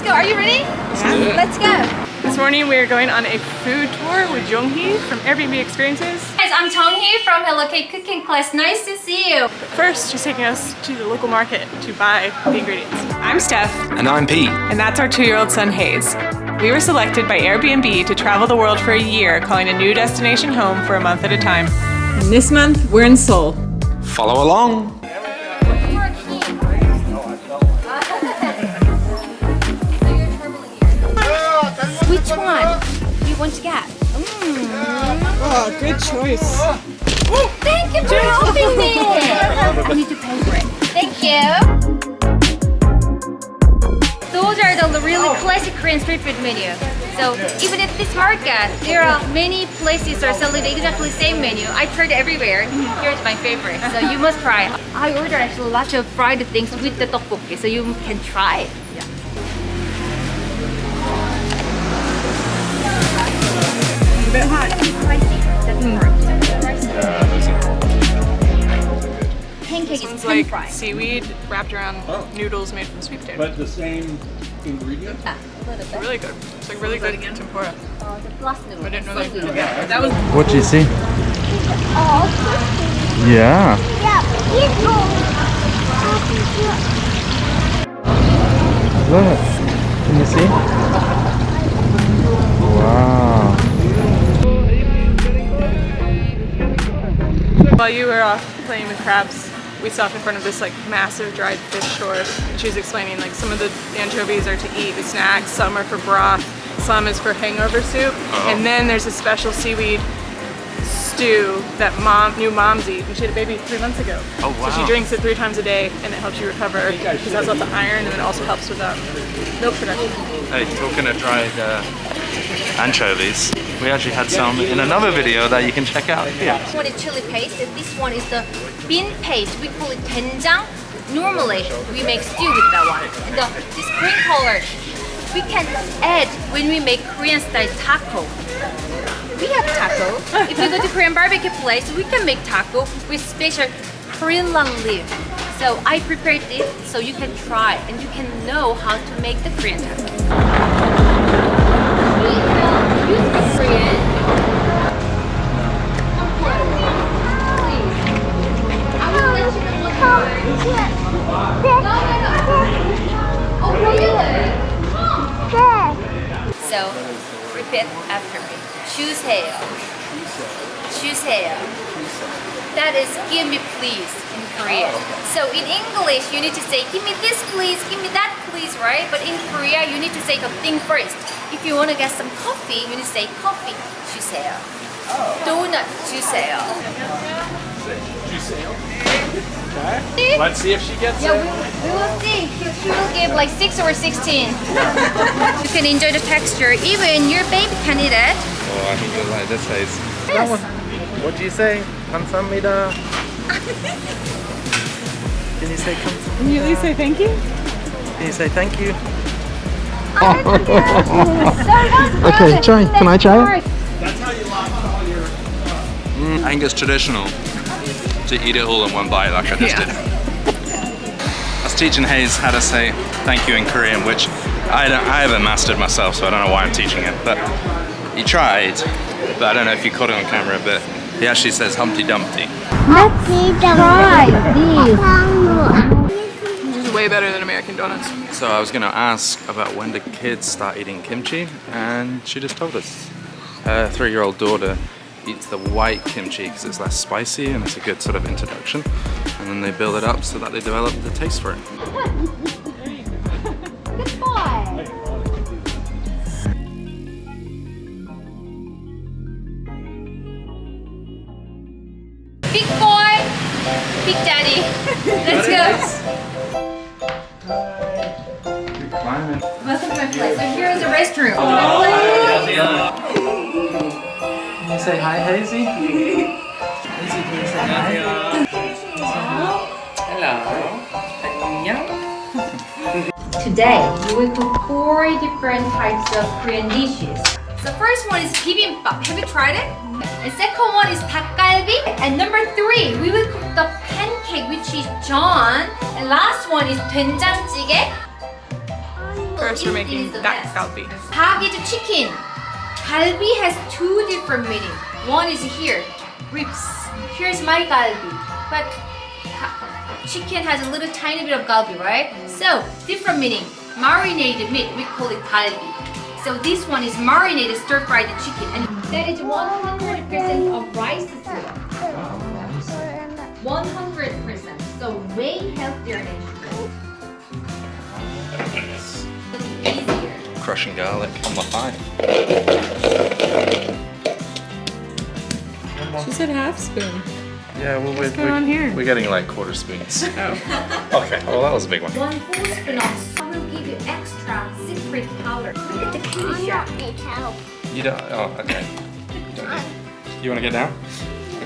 go. Are you ready? Let's go. This morning we are going on a food tour with Jong-hee from AIRBNB Experiences. Guys, I'm Jong-hee from Hello K Cooking Class. Nice to see you. First, she's taking us to the local market to buy the ingredients. I'm Steph. And I'm Pete. And that's our 2-year-old son, Hayes. We were selected by AIRBNB to travel the world for a year, calling a new destination home for a month at a time. And this month, we're in Seoul. Follow along. Which one do you want to get? Oh, good choice. Thank you for helping me. I need to pay for it. Thank you. Those are the really classic Korean street food menu. So even at this market, there are many places that are selling the exactly same menu. I tried everywhere. Here's my favorite. So you must try. I ordered actually lots of fried things with the tteokbokki, so you can try it. A bit hot. Spicy. Pancake is It's like seaweed wrapped around noodles made from sweet potato. But the same ingredients? A little bit. Really good. It's like really good tempura. The plus noodle. I didn't know So they good. did that. That was What do you see? Oh, Yeah. Look. Can you see? Wow. While you were off playing with crabs, we stopped in front of this like massive dried fish store. And she was explaining like some of the anchovies are to eat as snacks, some are for broth, some is for hangover soup, and then there's a special seaweed stew that mom's eat, and she had a baby 3 months ago. Oh, wow. So she drinks it 3 times a day, and it helps you recover because it has lots of iron, and it also helps with milk production. Hey, talking of dried anchovies, we actually had some in another video that you can check out here. This one is chili paste, and this one is the bean paste. We call it doenjang. Normally, we make stew with that one. And this green color, we can add when we make Korean style taco. We have taco. If you go to Korean barbecue place, we can make taco with special Korean long leaf. So I prepared this so you can try and you can know how to make the Korean taco. Use the Korean. I will let you know what you No. Oh, really? So, repeat after me. 주세요. 주세요. That is give me please in Korean. So in English, you need to say give me this please, give me that please, right? But in Korea, you need to say the thing first. If you want to get some coffee, you need to say coffee 주세요. Donut 주세요. Okay. Let's see if she gets Yeah, it. we will see. She will give like 6 or 16. You can enjoy the texture. Even your baby can eat it. Oh, I think you'll like this, Hayes. Yes. What do you say? 감사합니다. Can you say 감사합니다? Can you at least say thank you? Can you say thank you? Okay, try. Can I try it? That's how you lock all your... I think it's traditional to eat it all in one bite like I just did. I was teaching Hayes how to say thank you in Korean, which I haven't mastered myself, so I don't know why I'm teaching it. But he tried, but I don't know if you caught it on camera, but he actually says Humpty Dumpty. try this. This is way better than American donuts. So I was going to ask about when the kids start eating kimchi, and she just told us. Her 3-year-old daughter eats the white kimchi because it's less spicy and it's a good sort of introduction. And then they build it up so that they develop the taste for it. Good boy. Big boy, big daddy. Let's go. Welcome to my place. So here is the restroom. Can you say hi, Hazy? Hazy, can you say hi? Today, we will cook 4 different types of Korean dishes. The first one is bibimbap. Have you tried it? The second one is dak-galbi. And number 3, we will cook the pancake, which is jeon. And last one is 된장찌개. First we're making dak-galbi. Dak is chicken. Galbi has two different meanings. One is here, ribs. Here's my galbi. But chicken has a little tiny bit of galbi, right? So different meaning. Marinated meat, we call it galbi. So this one is marinated stir-fried chicken, and that is 100% of rice syrup. 100%. So way healthier than sugar. It's easier. Crushing garlic on the thigh. She said half spoon. Yeah, well, What's going on here? we're getting like quarter spoons. Oh. Okay, well that was a big one. 1 full spoon of salt will give you extra secret powder. Look at the kitty shop. You don't, oh, okay. You don't need- You want to get down?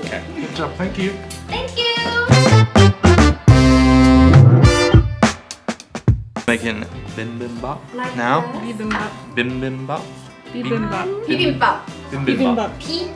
Okay. Good job, thank you. Thank you. Making bibimbap Like now. that. Bibimbap. Bibimbap. Bibimbap. Bibimbap. Bibimbap. P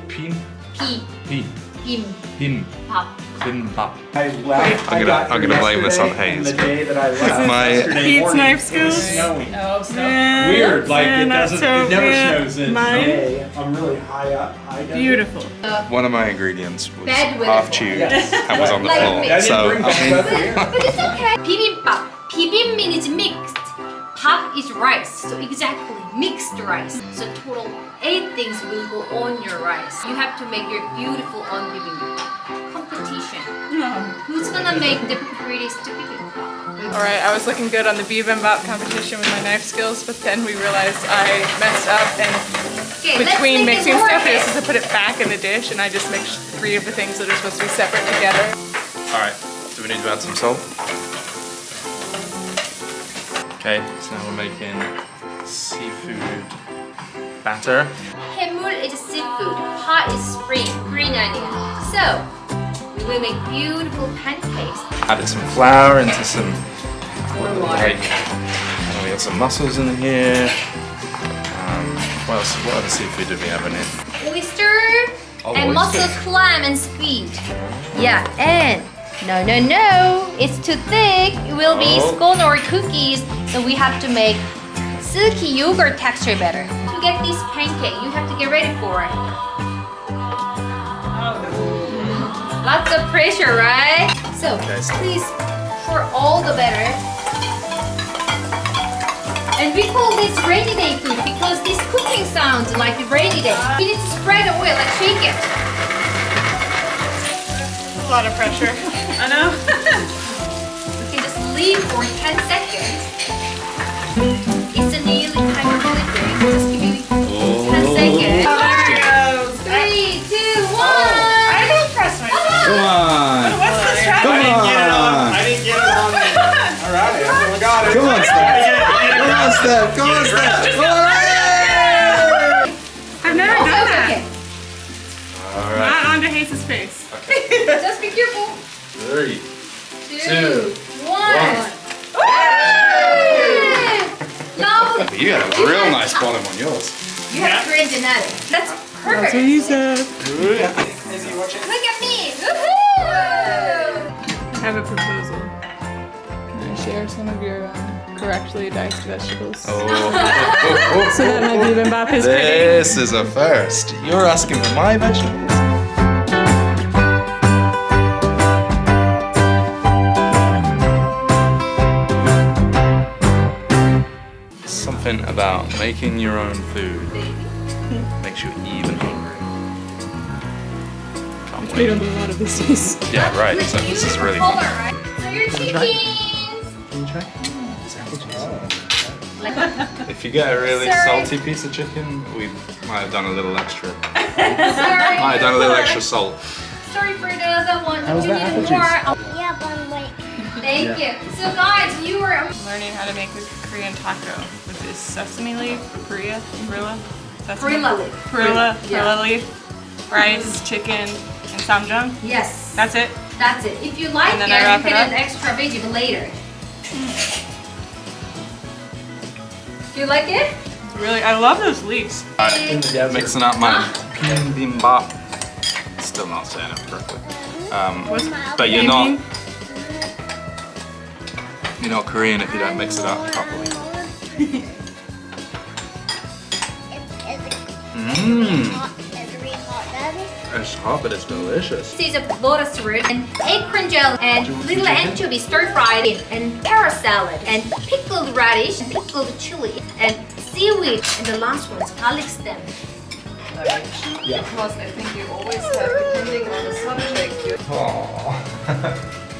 Pin. P Pin. Bim Pin. pap. Bibimbap. I left. I'm gonna blame this on yesterday, and Hayes. The day that I left. My- yesterday Pete's morning, knife it was skills? snowing. Man, Weird, like it not doesn't. so It never weird. snows in Mine- May. I'm really high up. High desert. Beautiful. One of my ingredients was Bad weather. half chewed Yes. and was on the Like floor. me. I didn't So bring I back mean, weather here. But it's okay. Bibimbap. Bibim means mixed. Pap is rice. So exactly mixed rice. So total 8 things will go on your rice. You have to make your beautiful on bibimbap. Competition. Who's gonna make the prettiest bibimbap? Alright, I was looking good on the bibimbap competition with my knife skills, but then we realized I messed up and Okay, let's between make mixing it stuff, worth you're it. supposed to put it back in the dish and I just mixed 3 of the things that are supposed to be separate together. Alright, do we need to add some salt? Okay, so now we're making seafood batter. Haemul is seafood. Pa is spring, green onion. So we will make beautiful pancakes. Added some flour into some, Water. and we got some mussels in here. What else? What other seafood did we have in it? Oyster Oh, and oyster. mussel, clam and squid. Yeah, and no, it's too thick. It will be Oh. scone or cookies. So we have to make silky yogurt texture better. To get this pancake, you have to get ready for it. Lots of pressure, right? So please pour all the batter. And we call this rainy day food because this cooking sounds like a rainy day. You need to spread the oil, like shake it. A lot of pressure. I know. You can just leave for 10 seconds. It's a nearly time of flipping. Just give me 10 seconds. There it goes. 3, 2, 1. I don't trust myself. Come on! What's the I strategy? didn't get it on. I didn't get it on. All right, I got it. Come on, Steph! Come on, Steph! I've never done that. Okay. Alright, Not onto Hayes' face. Just be careful. 3. 2, 1. Lovely. You got a real nice bottom on yours. You have Korean genetics. That's perfect. said. Is he watching? Look at me. Woohoo! I have a proposal. Can I share some of your correctly diced vegetables? Oh. So that my bibimbap is pretty. This is a first. You're asking for my vegetables? Something about making your own food makes you even hungry. Can't We wait. don't do a lot of this. Yeah, right. So this is really Color, fun. right? So your chickens. Can you try? If you get a really Sorry. salty piece of chicken, we might have done a little extra. Sorry. Might have done a little extra salt. Sorry for the other one. How's you that need apple more. juice? Yeah, but wait. Thank you. So guys, you are Learning how to make a Korean taco with this sesame leaf, perilla, sesame Perilla leaf. perilla Yeah. leaf, rice, chicken, and samjang. Yes. That's it. That's it. If you like And it, then I wrap you it can up. add extra veggie later. Do you like it? Really, I love those leaves. In the desert. Mixing up my bibimbap. Still not saying it correctly. But you're not Korean if you don't mix it up properly. It's hot, but it's delicious. This is a lotus root and acorn gel and little anchovy stir-fried in and carrot salad and pickled radish and pickled chili and seaweed and the last one is garlic stem. Because I think you always have, depending on the subject, you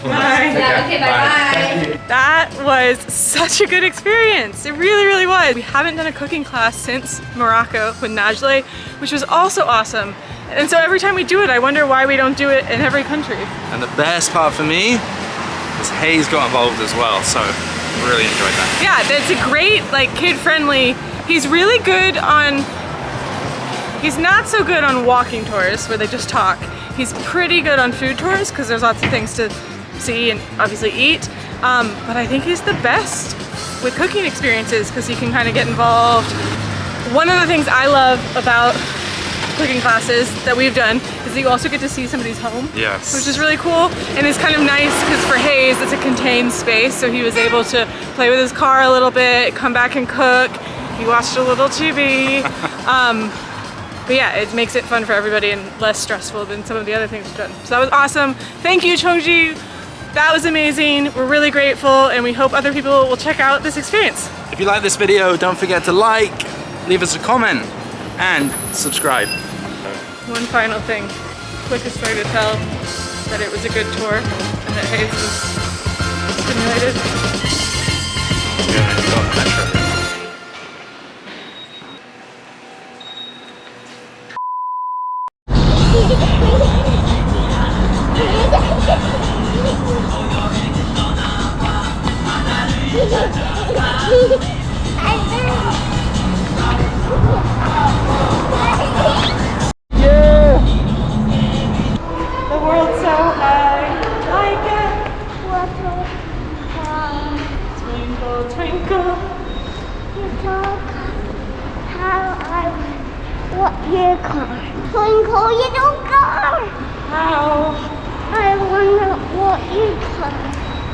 Yeah, okay, bye-bye. That was such a good experience. It really, really was. We haven't done a cooking class since Morocco with Najle, which was also awesome. And so every time we do it, I wonder why we don't do it in every country. And the best part for me is Hayes got involved as well, so really enjoyed that. Yeah, it's a great, like, kid-friendly. He's really good on, he's not so good on walking tours where they just talk. He's pretty good on food tours because there's lots of things to see and obviously eat. But I think he's the best with cooking experiences because he can kind of get involved. One of the things I love about cooking classes that we've done is that you also get to see somebody's home. Yes. Which is really cool, and it's kind of nice because for Hayes it's a contained space, so he was able to play with his car a little bit, come back and cook. He watched a little TV. But yeah, it makes it fun for everybody and less stressful than some of the other things we've done. So that was awesome. Thank you, Chongji. That was amazing. We're really grateful, and we hope other people will check out this experience. If you like this video, don't forget to like, leave us a comment, and subscribe. One final thing. Quickest way to tell that it was a good tour and that Hayes was stimulated. The world's so high, like it. Twinkle, twinkle. What your car? Twinkle, you don't car. How? I wonder what your car.